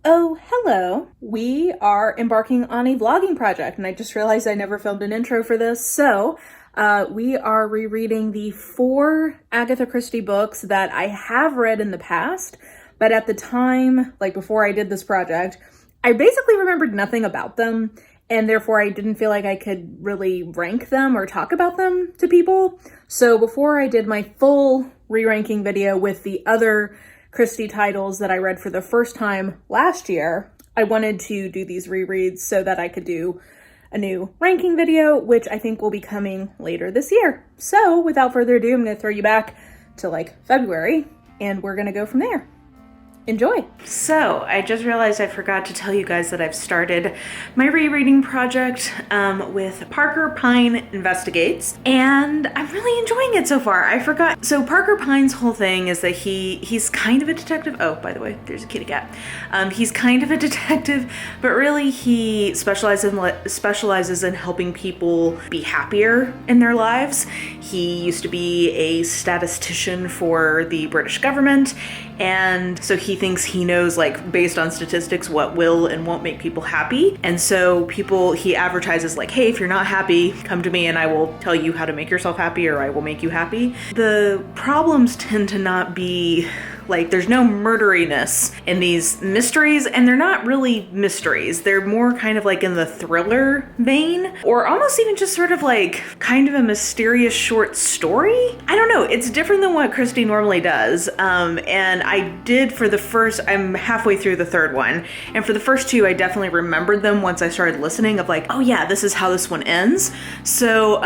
Oh, hello. We are embarking on a vlogging project, and I just realized I never filmed an intro for this. So, we are rereading the 4 Agatha Christie books that I have read in the past, but at the time, like before I did this project, I basically remembered nothing about them, and therefore I didn't feel like I could really rank them or talk about them to people. So before I did my full re-ranking video with the other Christie titles that I read for the first time last year, I wanted to do these rereads so that I could do a new ranking video, which I think will be coming later this year. So without further ado, I'm going to throw you back to like February and we're going to go from there. Enjoy. So I just realized I forgot to tell you guys that I've started my rereading project with Parker Pyne Investigates, and I'm really enjoying it so far. I forgot. So Parker Pyne's whole thing is that he's kind of a detective. Oh, by the way, there's a kitty cat. He's kind of a detective, but really he specializes in helping people be happier in their lives. He used to be a statistician for the British government, and so he thinks he knows, like, based on statistics, what will and won't make people happy. And so he advertises like, hey, if you're not happy, come to me and I will tell you how to make yourself happy, or I will make you happy. The problems tend to not be like, there's no murderiness in these mysteries, and they're not really mysteries. They're more kind of like in the thriller vein, or almost even just sort of like kind of a mysterious short story. I don't know, it's different than what Christie normally does. And I did I'm halfway through the third one, and for the first 2, I definitely remembered them once I started listening of like, oh yeah, this is how this one ends. So,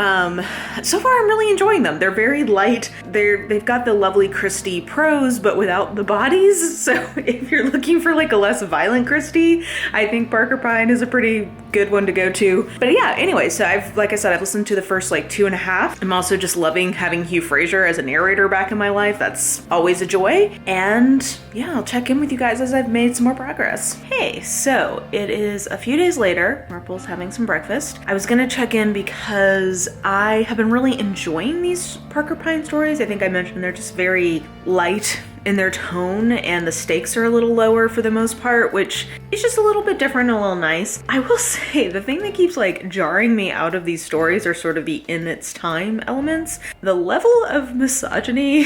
so far I'm really enjoying them. They're very light. They've got the lovely Christie prose, but without the bodies. So if you're looking for like a less violent Christie, I think Parker Pyne is a pretty good one to go to. But yeah, anyway, so I've listened to the first like 2.5. I'm also just loving having Hugh Fraser as a narrator back in my life. That's always a joy. And yeah, I'll check in with you guys as I've made some more progress. Hey, so it is a few days later. Marple's having some breakfast. I was gonna check in because I have been really enjoying these Parker Pyne stories. I think I mentioned they're just very light in their tone, and the stakes are a little lower for the most part, which is just a little bit different and a little nice. I will say the thing that keeps like jarring me out of these stories are sort of the in its time elements. The level of misogyny,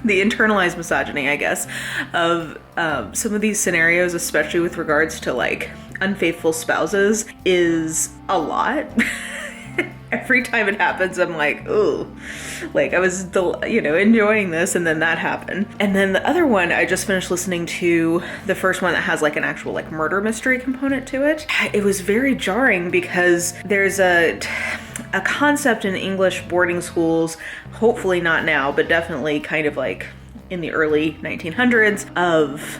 the internalized misogyny, I guess, of some of these scenarios, especially with regards to like unfaithful spouses, is a lot. Every time it happens, I'm like, ooh, like I was, enjoying this, and then that happened. And then the other one, I just finished listening to the first one that has like an actual like murder mystery component to it. It was very jarring because there's a concept in English boarding schools, hopefully not now, but definitely kind of like in the early 1900s, of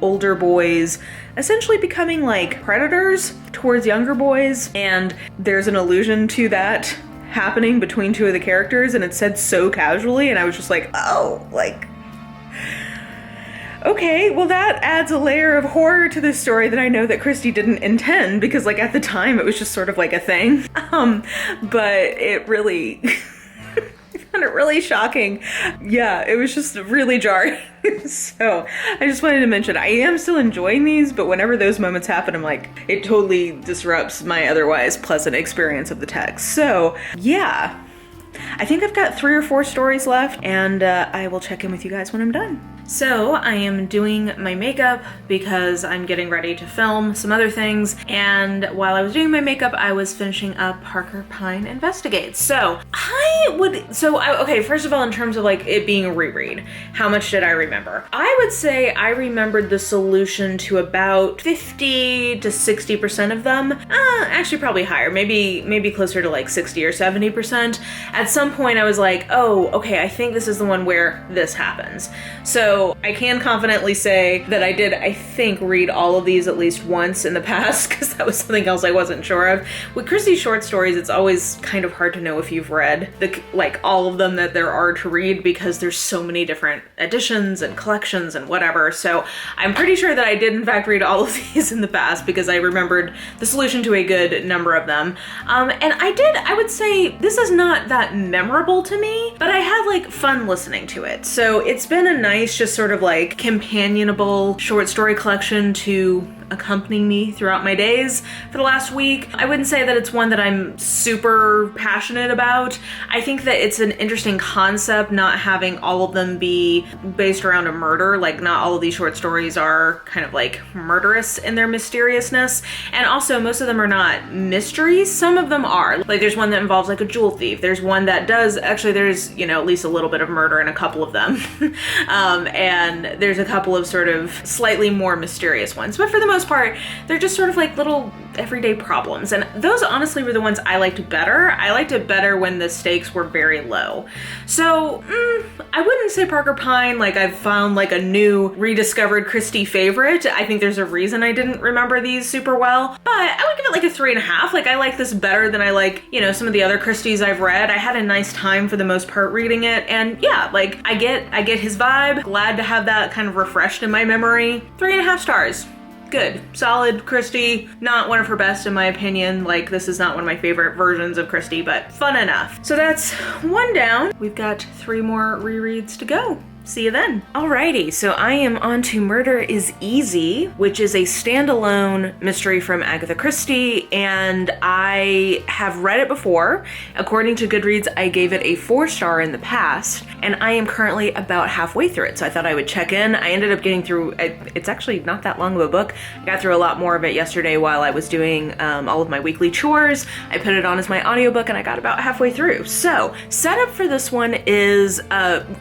older boys essentially becoming like predators towards younger boys, and there's an allusion to that happening between 2 of the characters, and it's said so casually, and I was just like, oh, like, okay, well that adds a layer of horror to this story that I know that Christie didn't intend, because like at the time it was just sort of like a thing, but it really I found it really shocking. Yeah, it was just really jarring. So I just wanted to mention, I am still enjoying these, but whenever those moments happen, I'm like, it totally disrupts my otherwise pleasant experience of the text. So yeah, I think I've got 3 or 4 stories left, and I will check in with you guys when I'm done. So I am doing my makeup because I'm getting ready to film some other things, and while I was doing my makeup, I was finishing up Parker Pyne Investigates. Okay, first of all, in terms of like it being a reread, how much did I remember? I would say I remembered the solution to about 50 to 60% of them. Actually probably higher, maybe closer to like 60 or 70%. At some point I was like, oh, okay, I think this is the one where this happens. So I can confidently say that I did, I think, read all of these at least once in the past, because that was something else I wasn't sure of. With Christie's short stories, it's always kind of hard to know if you've read all of them that there are to read, because there's so many different editions and collections and whatever. So I'm pretty sure that I did in fact read all of these in the past, because I remembered the solution to a good number of them. And I would say this is not that memorable to me, but I had like fun listening to it. So it's been a nice, just sort of like companionable short story collection to accompanying me throughout my days for the last week. I wouldn't say that it's one that I'm super passionate about. I think that it's an interesting concept, not having all of them be based around a murder. Like, not all of these short stories are kind of like murderous in their mysteriousness. And also, most of them are not mysteries. Some of them are. Like, there's one that involves like a jewel thief. There's one that does, actually there's, you know, at least a little bit of murder in a couple of them. And there's a couple of sort of slightly more mysterious ones. But for the most part, they're just sort of like little everyday problems. And those honestly were the ones I liked better. I liked it better when the stakes were very low. So I wouldn't say Parker Pyne, like I've found like a new rediscovered Christie favorite. I think there's a reason I didn't remember these super well, but I would give it like a 3.5. Like, I like this better than I like, you know, some of the other Christies I've read. I had a nice time for the most part reading it. And yeah, like I get his vibe. Glad to have that kind of refreshed in my memory. 3.5 stars. Good. Solid Christie. Not one of her best in my opinion. Like, this is not one of my favorite versions of Christie, but fun enough. So that's one down. We've got 3 more rereads to go. See you then. Alrighty, so I am on to Murder is Easy, which is a standalone mystery from Agatha Christie, and I have read it before. According to Goodreads, I gave it a 4-star in the past, and I am currently about halfway through it, so I thought I would check in. I ended up getting through, it's actually not that long of a book. I got through a lot more of it yesterday while I was doing all of my weekly chores. I put it on as my audiobook, and I got about halfway through. So, setup for this one is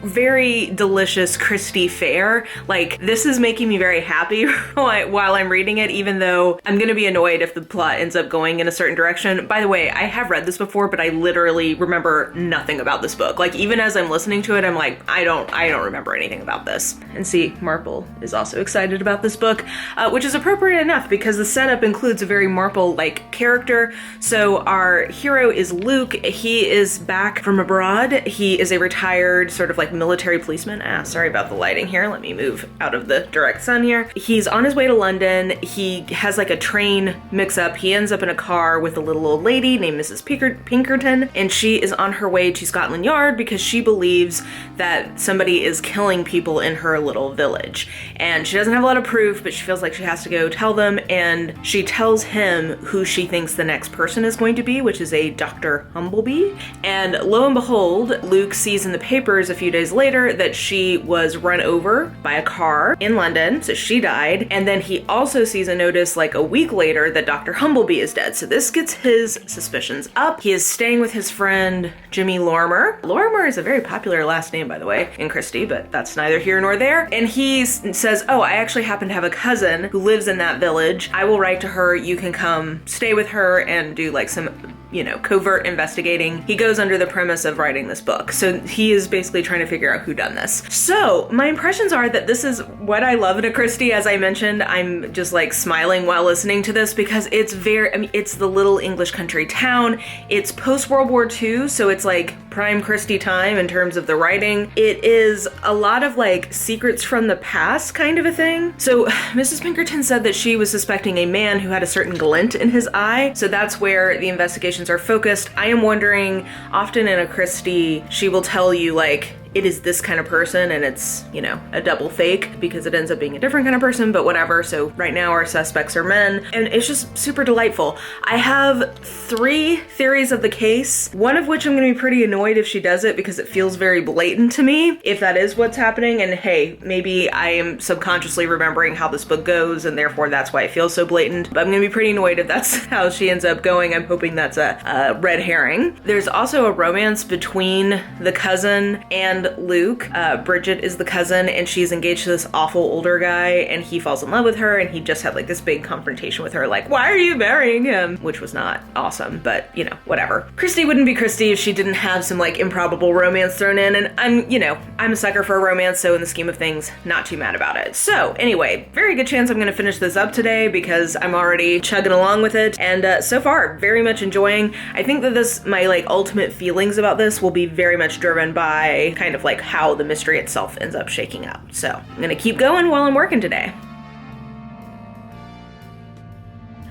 very delicious Christie fare. Like, this is making me very happy while I'm reading it, even though I'm gonna be annoyed if the plot ends up going in a certain direction. By the way, I have read this before, but I literally remember nothing about this book. Like, even as I'm listening to it, I'm like, I don't remember anything about this. And see, Marple is also excited about this book, which is appropriate enough because the setup includes a very Marple-like character. So our hero is Luke. He is back from abroad. He is a retired sort of like military policeman. Sorry about the lighting here. Let me move out of the direct sun here. He's on his way to London. He has like a train mix-up. He ends up in a car with a little old lady named Mrs. Pinkerton, and she is on her way to Scotland Yard because she believes that somebody is killing people in her little village. And she doesn't have a lot of proof, but she feels like she has to go tell them, and she tells him who she thinks the next person is going to be, which is a Dr. Humblebee. And lo and behold, Luke sees in the papers a few days later that she was run over by a car in London, so she died. And then he also sees a notice like a week later that Dr. Humblebee is dead. So this gets his suspicions up. He is staying with his friend Jimmy Lorimer. Lorimer is a very popular last name, by the way, in Christie, but that's neither here nor there. And he says, oh, I actually happen to have a cousin who lives in that village. I will write to her. You can come stay with her and do like some, you know, covert investigating. He goes under the premise of writing this book. So he is basically trying to figure out who done this. So my impressions are that this is what I love in a Christie. As I mentioned, I'm just like smiling while listening to this because it's very, I mean, it's the little English country town. It's post-World War II, so it's like prime Christie time in terms of the writing. It is a lot of like secrets from the past kind of a thing. So Mrs. Pinkerton said that she was suspecting a man who had a certain glint in his eye. So that's where the investigations are focused. I am wondering, often in a Christie, she will tell you like, it is this kind of person and it's, you know, a double fake because it ends up being a different kind of person, but whatever. So right now our suspects are men and it's just super delightful. I have 3 theories of the case, one of which I'm going to be pretty annoyed if she does it because it feels very blatant to me if that is what's happening. And hey, maybe I am subconsciously remembering how this book goes and therefore that's why it feels so blatant, but I'm going to be pretty annoyed if that's how she ends up going. I'm hoping that's a red herring. There's also a romance between the cousin and Luke. Bridget is the cousin and she's engaged to this awful older guy and he falls in love with her and he just had like this big confrontation with her like, why are you marrying him? Which was not awesome, but you know, whatever. Christie wouldn't be Christie if she didn't have some like improbable romance thrown in, and I'm a sucker for a romance, so in the scheme of things, not too mad about it. So anyway, very good chance I'm gonna finish this up today because I'm already chugging along with it, and so far, very much enjoying. I think that my like ultimate feelings about this will be very much driven by kind of like how the mystery itself ends up shaking out. So I'm gonna keep going while I'm working today.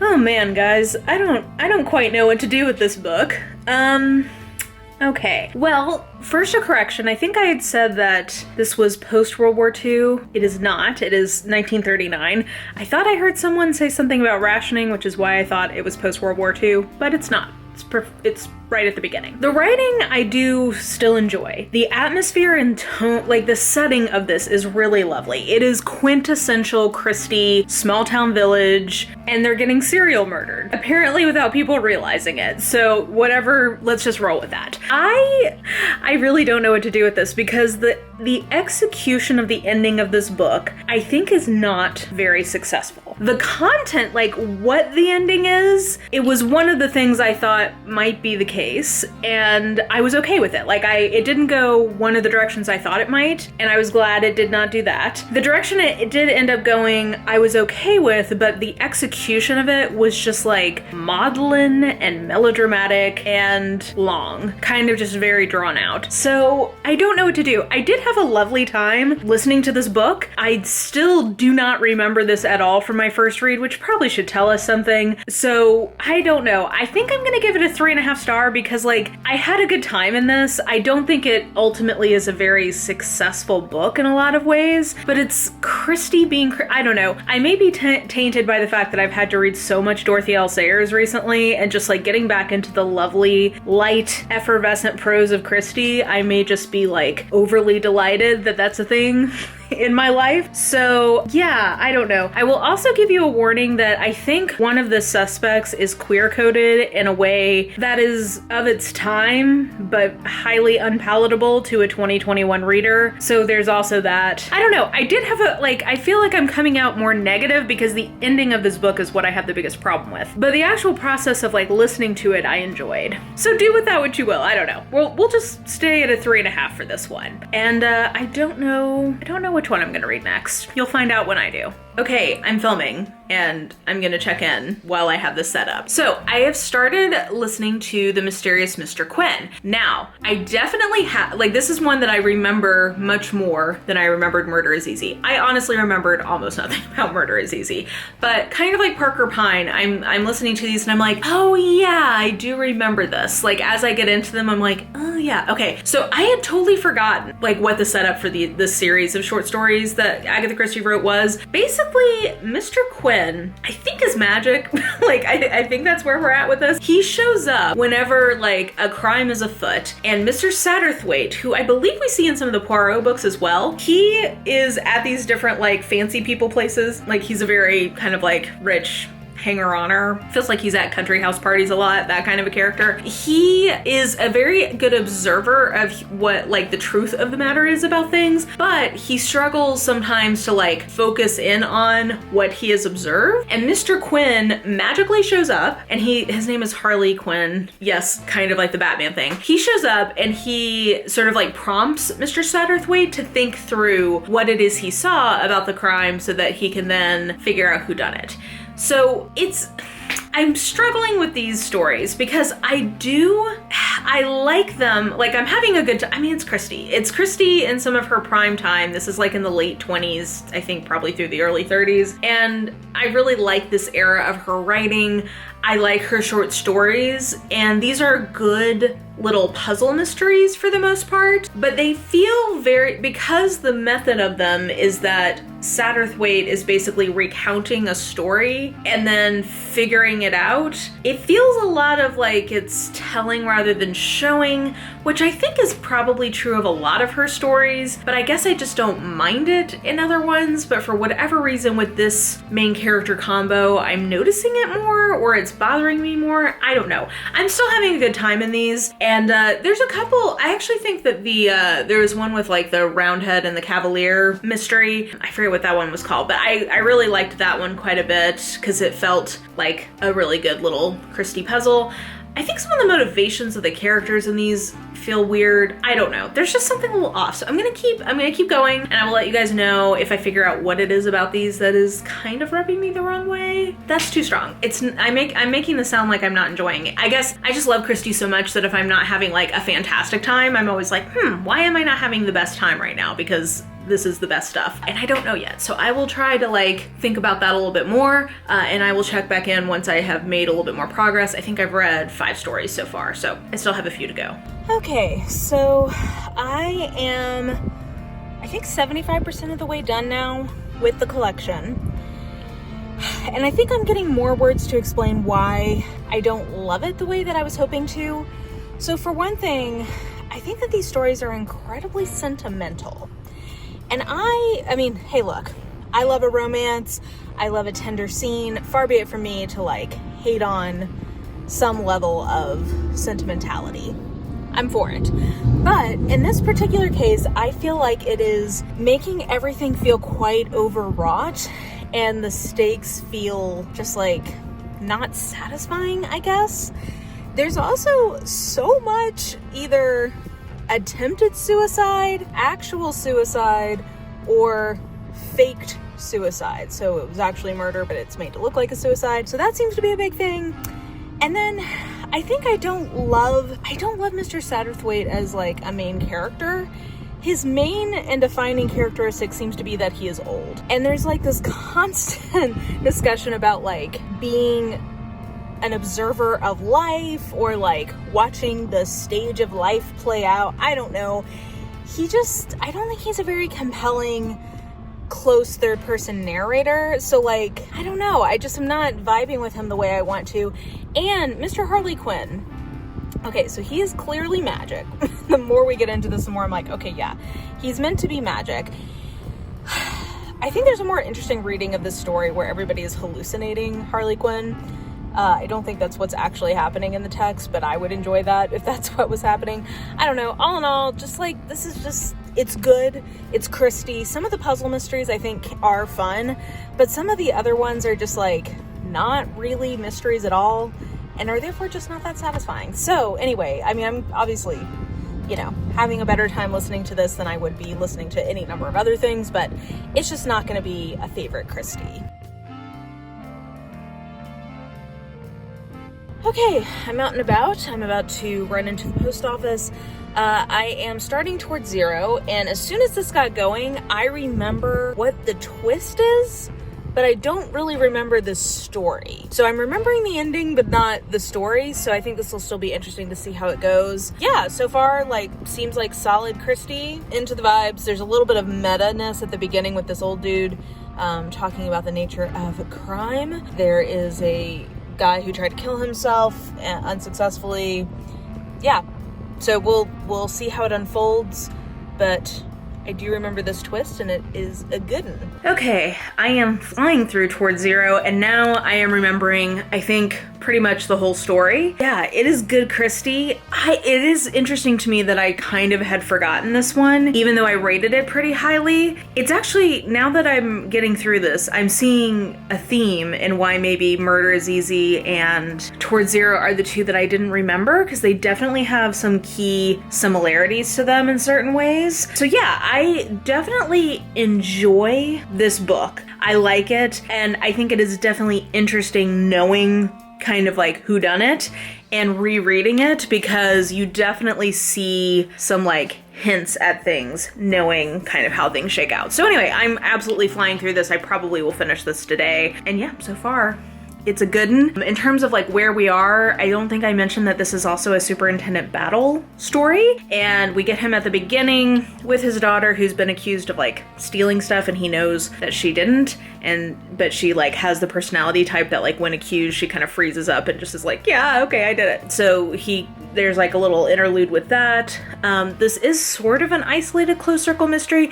Oh man, guys, I don't quite know what to do with this book. Okay, well, first a correction. I think I had said that this was post-World War II. It is not. It is 1939. I thought I heard someone say something about rationing, which is why I thought it was post-World War II, but it's not. It's right at the beginning. The writing I do still enjoy. The atmosphere and tone, like the setting of this is really lovely. It is quintessential Christie, small town village, and they're getting serial murdered. Apparently without people realizing it. So whatever, let's just roll with that. I really don't know what to do with this because the execution of the ending of this book, I think, is not very successful. The content, like what the ending is, it was one of the things I thought might be the case, and I was okay with it. Like it didn't go one of the directions I thought it might, and I was glad it did not do that. The direction it did end up going, I was okay with, but the execution of it was just like maudlin and melodramatic and long, kind of just very drawn out. So I don't know what to do. I did have a lovely time listening to this book. I still do not remember this at all from my first read, which probably should tell us something. So I don't know. I think I'm gonna give it a 3.5 star because like I had a good time in this. I don't think it ultimately is a very successful book in a lot of ways, but it's Christie being, I don't know. I may be tainted by the fact that I've had to read so much Dorothy L. Sayers recently, and just like getting back into the lovely, light, effervescent prose of Christie, I may just be like overly delighted that that's a thing in my life. So yeah, I don't know. I will also give you a warning that I think one of the suspects is queer coded in a way that is of its time, but highly unpalatable to a 2021 reader. So there's also that. I don't know. I did have I feel like I'm coming out more negative because the ending of this book is what I have the biggest problem with. But the actual process of like listening to it, I enjoyed. So do with that what you will. I don't know. We'll just stay at a 3.5 for this one. And I don't know which one I'm gonna read next. You'll find out when I do. Okay, I'm filming and I'm gonna check in while I have this set up. So I have started listening to The Mysterious Mr. Quinn. Now, I definitely have, like this is one that I remember much more than I remembered Murder is Easy. I honestly remembered almost nothing about Murder is Easy, but kind of like Parker Pyne, I'm listening to these and I'm like, oh yeah, I do remember this. Like as I get into them, I'm like, oh yeah, okay. So I had totally forgotten like what the setup for this series of short stories that Agatha Christie wrote was. Basically, Mr. Quinn, I think is magic. Like, I think that's where we're at with this. He shows up whenever, like, a crime is afoot, and Mr. Satterthwaite, who I believe we see in some of the Poirot books as well, he is at these different, like, fancy people places. Like, he's a very kind of, like, rich hanger-oner. Feels like he's at country house parties a lot, that kind of a character. He is a very good observer of what like the truth of the matter is about things, but he struggles sometimes to like focus in on what he has observed. And Mr. Quinn magically shows up, and his name is Harley Quinn. Yes, kind of like the Batman thing. He shows up and he sort of like prompts Mr. Satterthwaite to think through what it is he saw about the crime so that he can then figure out who done it. So I'm struggling with these stories because I like them. Like I'm having a good time. I mean, it's Christie. It's Christie in some of her prime time. This is like in the late 20s, I think probably through the early 30s. And I really like this era of her writing. I like her short stories, and these are good little puzzle mysteries for the most part, but they feel because the method of them is that Satterthwaite is basically recounting a story and then figuring it out. It feels a lot of like it's telling rather than showing, which I think is probably true of a lot of her stories, but I guess I just don't mind it in other ones. But for whatever reason with this main character combo, I'm noticing it more, or it's bothering me more. I don't know. I'm still having a good time in these, and there's a couple. I actually think that there was one with like the Roundhead and the Cavalier mystery. I forget what that one was called, but I really liked that one quite a bit because it felt like a really good little Christie puzzle. I think some of the motivations of the characters in these feel weird. I don't know. There's just something a little off. So I'm gonna keep going, and I will let you guys know if I figure out what it is about these that is kind of rubbing me the wrong way. That's too strong. I'm making this sound like I'm not enjoying it. I guess I just love Christie so much that if I'm not having like a fantastic time, I'm always like, why am I not having the best time right now? Because this is the best stuff. And I don't know yet. So I will try to like think about that a little bit more, and I will check back in once I have made a little bit more progress. I think I've read 5 stories so far, so I still have a few to go. Okay, so I am, I think 75% of the way done now with the collection. And I think I'm getting more words to explain why I don't love it the way that I was hoping to. So for one thing, I think that these stories are incredibly sentimental. And I mean, hey, look, I love a romance. I love a tender scene. Far be it from me to like hate on some level of sentimentality. I'm for it. But in this particular case, I feel like it is making everything feel quite overwrought and the stakes feel just like not satisfying, I guess. There's also so much either attempted suicide, actual suicide, or faked suicide. So it was actually murder, but it's made to look like a suicide. So that seems to be a big thing. And then I think I don't love Mr. Satterthwaite as like a main character. His main and defining characteristic seems to be that he is old. And there's like this constant discussion about like being an observer of life or like watching the stage of life play out. I don't know. I don't think he's a very compelling close third person narrator. So like, I don't know. I just am not vibing with him the way I want to. And Mr. Harley Quinn. Okay, so he is clearly magic. The more we get into this, the more I'm like, okay, yeah, he's meant to be magic. I think there's a more interesting reading of this story where everybody is hallucinating Harley Quinn. I don't think that's what's actually happening in the text, but I would enjoy that if that's what was happening. I don't know. All in all, just like, this is just, it's good. It's Christie. Some of the puzzle mysteries I think are fun, but some of the other ones are just like not really mysteries at all and are therefore just not that satisfying. So anyway, I mean, I'm obviously, you know, having a better time listening to this than I would be listening to any number of other things, but it's just not going to be a favorite Christie. Okay, I'm out and about. I'm about to run into the post office. I am starting towards 0, and as soon as this got going, I remember what the twist is, but I don't really remember the story. So I'm remembering the ending, but not the story, so I think this will still be interesting to see how it goes. Yeah, so far, like, seems like solid Christie, into the vibes. There's a little bit of meta-ness at the beginning with this old dude talking about the nature of crime. There is a guy who tried to kill himself unsuccessfully. Yeah, so we'll see how it unfolds, but I do remember this twist, and it is a good one. Okay, I am flying through towards 0, and now I am remembering, I think, pretty much the whole story. Yeah, it is good Christie. It is interesting to me that I kind of had forgotten this one, even though I rated it pretty highly. It's actually, now that I'm getting through this, I'm seeing a theme in why maybe Murder is Easy and Towards 0 are the two that I didn't remember, because they definitely have some key similarities to them in certain ways. So yeah, I definitely enjoy this book. I like it, and I think it is definitely interesting knowing kind of like whodunit and rereading it, because you definitely see some like hints at things, knowing kind of how things shake out. So anyway, I'm absolutely flying through this. I probably will finish this today. And yeah, so far, it's a good one. In terms of like where we are, I don't think I mentioned that this is also a superintendent battle story. And we get him at the beginning with his daughter who's been accused of like stealing stuff, and he knows that she didn't. But she like has the personality type that like when accused, she kind of freezes up and just is like, yeah, okay, I did it. So there's like a little interlude with that. This is sort of an isolated closed circle mystery.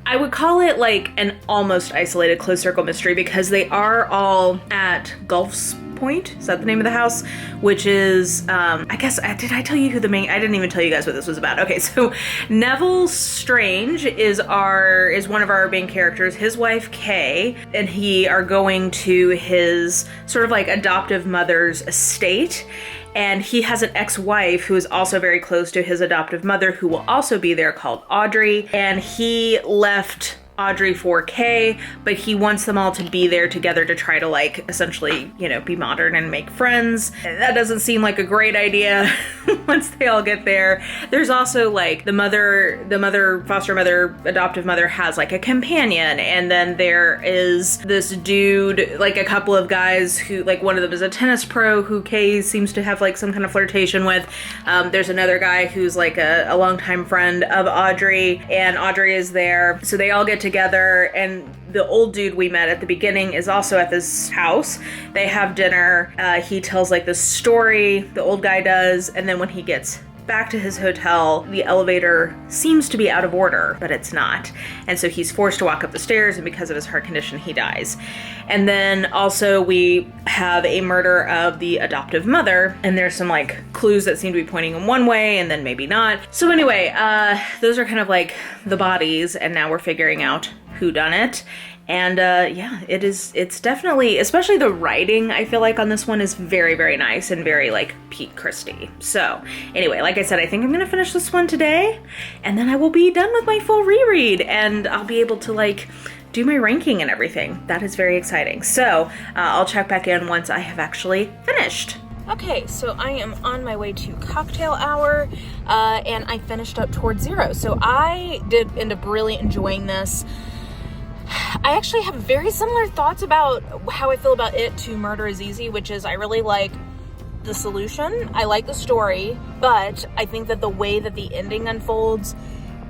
I would call it like an almost isolated closed circle mystery, because they are all at Gulf's Point. Is that the name of the house? Which is, I guess, did I tell you who I didn't even tell you guys what this was about. Okay, so Neville Strange is one of our main characters. His wife, Kay, and he are going to his sort of like adoptive mother's estate. And he has an ex-wife who is also very close to his adoptive mother, who will also be there, called Audrey. And he left Audrey 4K, but he wants them all to be there together to try to like essentially, you know, be modern and make friends. That doesn't seem like a great idea once they all get there. There's also like the mother, foster mother, adoptive mother has like a companion, and then there is this dude, like a couple of guys who, like one of them is a tennis pro who Kay seems to have like some kind of flirtation with. There's another guy who's like a longtime friend of Audrey, and Audrey is there. So they all get together, and the old dude we met at the beginning is also at this house. They have dinner. He tells like this story, the old guy does, and then when he gets back to his hotel, the elevator seems to be out of order, but it's not. And so he's forced to walk up the stairs, and because of his heart condition, he dies. And then also we have a murder of the adoptive mother, and there's some like clues that seem to be pointing in one way and then maybe not. So anyway, those are kind of like the bodies, and now we're figuring out who done it. And yeah, it's definitely, especially the writing, I feel like on this one is very, very nice and very like Pete Christie. So anyway, like I said, I think I'm gonna finish this one today, and then I will be done with my full reread, and I'll be able to like do my ranking and everything. That is very exciting. So I'll check back in once I have actually finished. Okay, so I am on my way to cocktail hour, and I finished up Towards Zero. So I did end up really enjoying this. I actually have very similar thoughts about how I feel about it to Murder is Easy, which is I really like the solution. I like the story, but I think that the way that the ending unfolds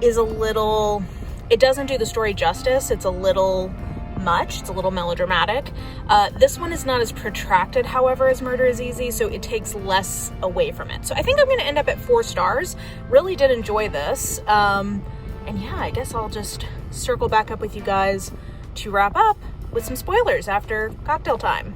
is a little, it doesn't do the story justice. It's a little much. It's a little melodramatic. This one is not as protracted, however, as Murder is Easy, so it takes less away from it. So I think I'm going to end up at 4 stars. Really did enjoy this. And yeah, I guess I'll just circle back up with you guys to wrap up with some spoilers after cocktail time.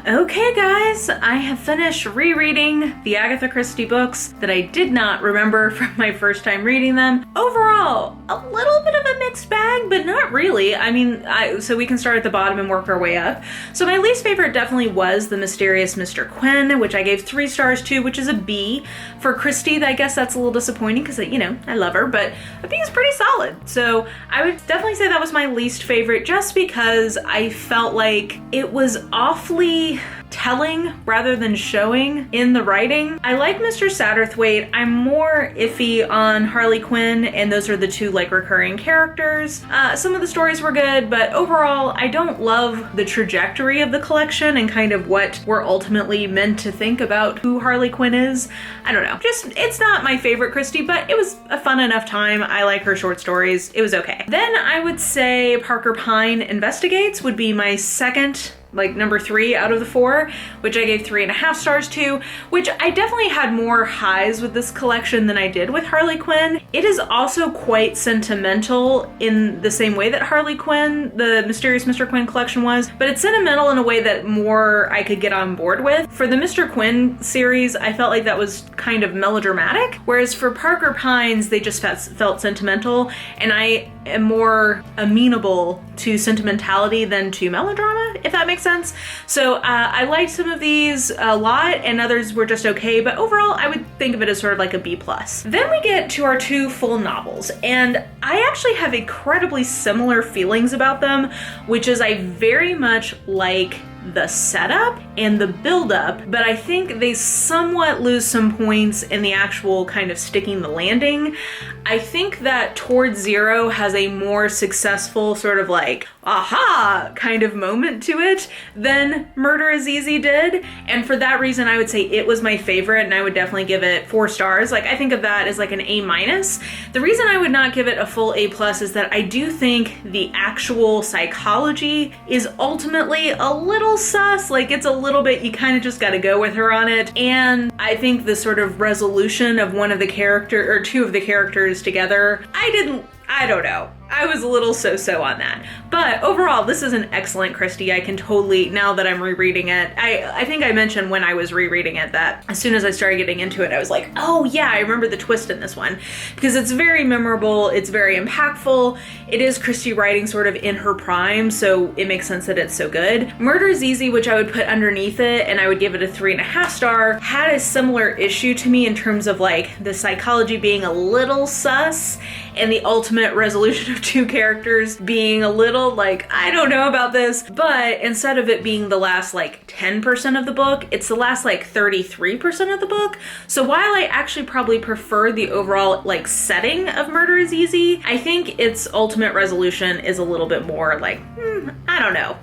Okay guys, I have finished rereading the Agatha Christie books that I did not remember from my first time reading them. Overall, a little bit of a mixed bag, but not really. I mean, so we can start at the bottom and work our way up. So my least favorite definitely was The Mysterious Mr. Quinn, which I gave 3 stars to, which is a B. For Christie, I guess that's a little disappointing because, you know, I love her, but a B is pretty solid. So I would definitely say that was my least favorite just because I felt like it was awfully telling rather than showing in the writing. I like Mr. Satterthwaite. I'm more iffy on Harley Quinn, and those are the 2 like recurring characters. Some of the stories were good, but overall I don't love the trajectory of the collection and kind of what we're ultimately meant to think about who Harley Quinn is. I don't know. Just, it's not my favorite Christie, but it was a fun enough time. I like her short stories. It was okay. Then I would say Parker Pyne Investigates would be my second, like number 3 out of the 4, which I gave 3.5 stars to, which I definitely had more highs with this collection than I did with Harley Quinn. It is also quite sentimental in the same way that Harley Quinn, the Mysterious Mr. Quinn collection was, but it's sentimental in a way that more I could get on board with. For the Mr. Quinn series, I felt like that was kind of melodramatic, whereas for Parker Pyne's, they just felt sentimental, and I am more amenable to sentimentality than to melodrama, if that makes sense. So I liked some of these a lot, and others were just okay, but overall I would think of it as sort of like a B+. Then we get to our 2 full novels, and I actually have incredibly similar feelings about them, which is I very much like the setup and the buildup, but I think they somewhat lose some points in the actual kind of sticking the landing. I think that Towards Zero has a more successful sort of like aha kind of moment to it than Murder is Easy did, and for that reason I would say it was my favorite, and I would definitely give it 4 stars. Like, I think of that as like an A-. The reason I would not give it a full A+ is that I do think the actual psychology is ultimately a little sus. Like, it's a little bit, you kind of just got to go with her on it, and I think the sort of resolution of one of the character or 2 of the characters together, I don't know. I was a little so-so on that. But overall, this is an excellent Christie. I can totally, now that I'm rereading it, I think I mentioned when I was rereading it that as soon as I started getting into it, I was like, oh yeah, I remember the twist in this one. Because it's very memorable, it's very impactful. It is Christie writing sort of in her prime, so it makes sense that it's so good. Murder is Easy, which I would put underneath it, and I would give it a 3.5 star, had a similar issue to me in terms of like the psychology being a little sus and the ultimate resolution of two characters being a little like, I don't know about this, but instead of it being the last like 10% of the book, it's the last like 33% of the book. So while I actually probably prefer the overall like setting of Murder is Easy, I think its ultimate resolution is a little bit more like, I don't know.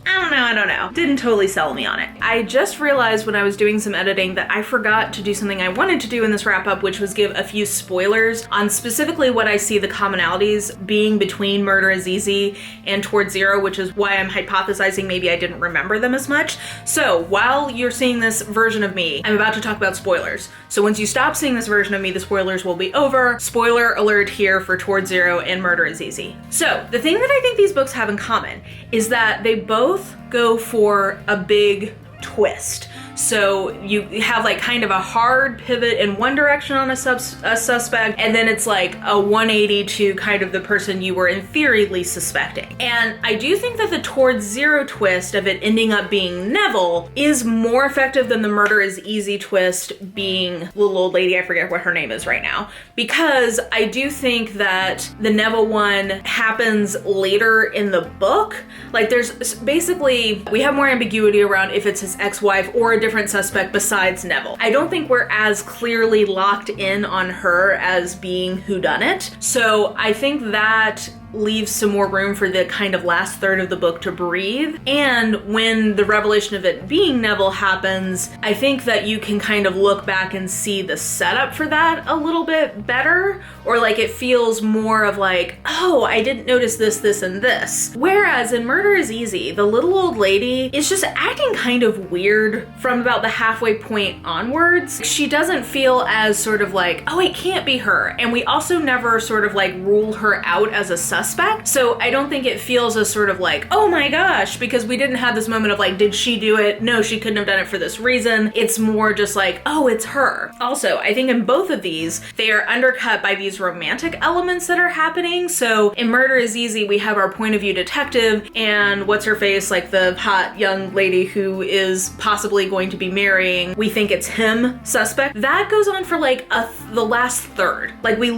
Didn't totally sell me on it. I just realized when I was doing some editing that I forgot to do something I wanted to do in this wrap up, which was give a few spoilers on specifically what I see the commonalities being between Murder is Easy and Toward Zero, which is why I'm hypothesizing maybe I didn't remember them as much. So while you're seeing this version of me, I'm about to talk about spoilers. So once you stop seeing this version of me, the spoilers will be over. Spoiler alert here for Toward Zero and Murder is Easy. So the thing that I think these books have in common is that they both go for a big twist. So you have like kind of a hard pivot in one direction on a suspect, and then it's like a 180 to kind of the person you were in theory least suspecting. And I do think that the Toward Zero twist of it ending up being Neville is more effective than the Murder is Easy twist being the little old lady, I forget what her name is right now, because I do think that the Neville one happens later in the book. Like there's basically, we have more ambiguity around if it's his ex-wife or a different suspect besides Neville. I don't think we're as clearly locked in on her as being whodunit. So I think that leaves some more room for the kind of last third of the book to breathe. And when the revelation of it being Neville happens, I think that you can kind of look back and see the setup for that a little bit better, or like it feels more of like, oh, I didn't notice this, and this. Whereas in Murder is Easy, the little old lady is just acting kind of weird from about the halfway point onwards. She doesn't feel as sort of like, oh, it can't be her. And we also never sort of like rule her out as a suspect. So I don't think it feels as sort of like, oh my gosh, because we didn't have this moment of like, did she do it? No, she couldn't have done it for this reason. It's more just like, oh, it's her. Also, I think in both of these, they are undercut by these romantic elements that are happening. So in Murder is Easy, we have our point of view detective and what's her face, like the hot young lady who is possibly going to be marrying, we think it's him, suspect. That goes on for like the last third. Like we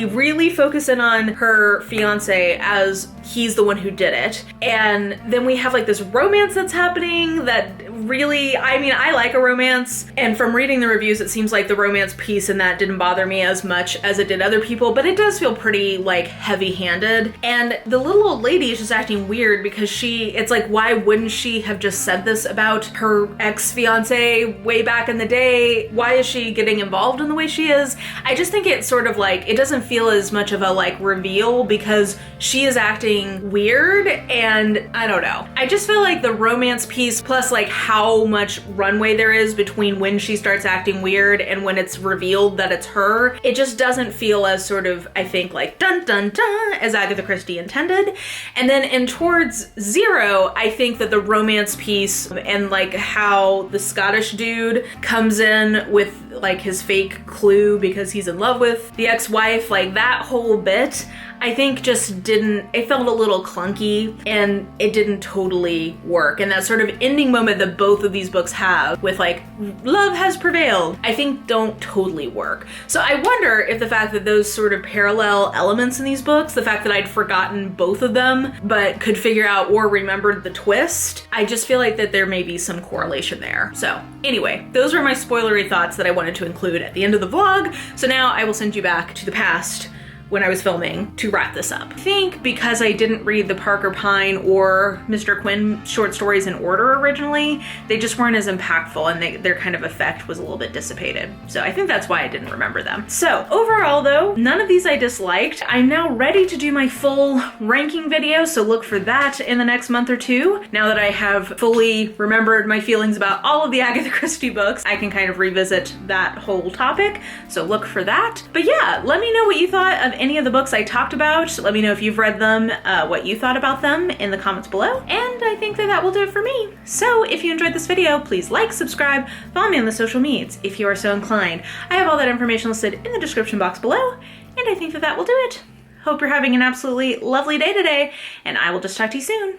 really focus in on her fiance as he's the one who did it. And then we have like this romance that's happening that really, I mean, I like a romance. And from reading the reviews, it seems like the romance piece in that didn't bother me as much as it did other people, but it does feel pretty like heavy-handed. And the little old lady is just acting weird because it's like, why wouldn't she have just said this about her ex-fiance way back in the day? Why is she getting involved in the way she is? I just think it's sort of like, it doesn't feel as much of a like reveal because she is acting weird, and I don't know. I just feel like the romance piece plus like how much runway there is between when she starts acting weird and when it's revealed that it's her, it just doesn't feel as sort of, I think, like dun dun dun as Agatha Christie intended. And then in Towards Zero, I think that the romance piece and like how the Scottish dude comes in with like his fake clue because he's in love with the ex-wife, like that whole bit, I think just it felt a little clunky and it didn't totally work. And that sort of ending moment that both of these books have with like, love has prevailed, I think don't totally work. So I wonder if the fact that those sort of parallel elements in these books, the fact that I'd forgotten both of them, but could figure out or remembered the twist, I just feel like that there may be some correlation there. So anyway, those were my spoilery thoughts that I wanted to include at the end of the vlog. So now I will send you back to the past when I was filming to wrap this up. I think because I didn't read the Parker Pyne or Mr. Quinn short stories in order originally, they just weren't as impactful and their kind of effect was a little bit dissipated. So I think that's why I didn't remember them. So overall though, none of these I disliked. I'm now ready to do my full ranking video, so look for that in the next month or two. Now that I have fully remembered my feelings about all of the Agatha Christie books, I can kind of revisit that whole topic. So look for that. But yeah, let me know what you thought of any of the books I talked about. Let me know if you've read them, what you thought about them in the comments below. And I think that that will do it for me. So if you enjoyed this video, please like, subscribe, follow me on the social medias if you are so inclined. I have all that information listed in the description box below, and I think that that will do it. Hope you're having an absolutely lovely day today, and I will just talk to you soon.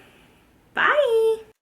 Bye!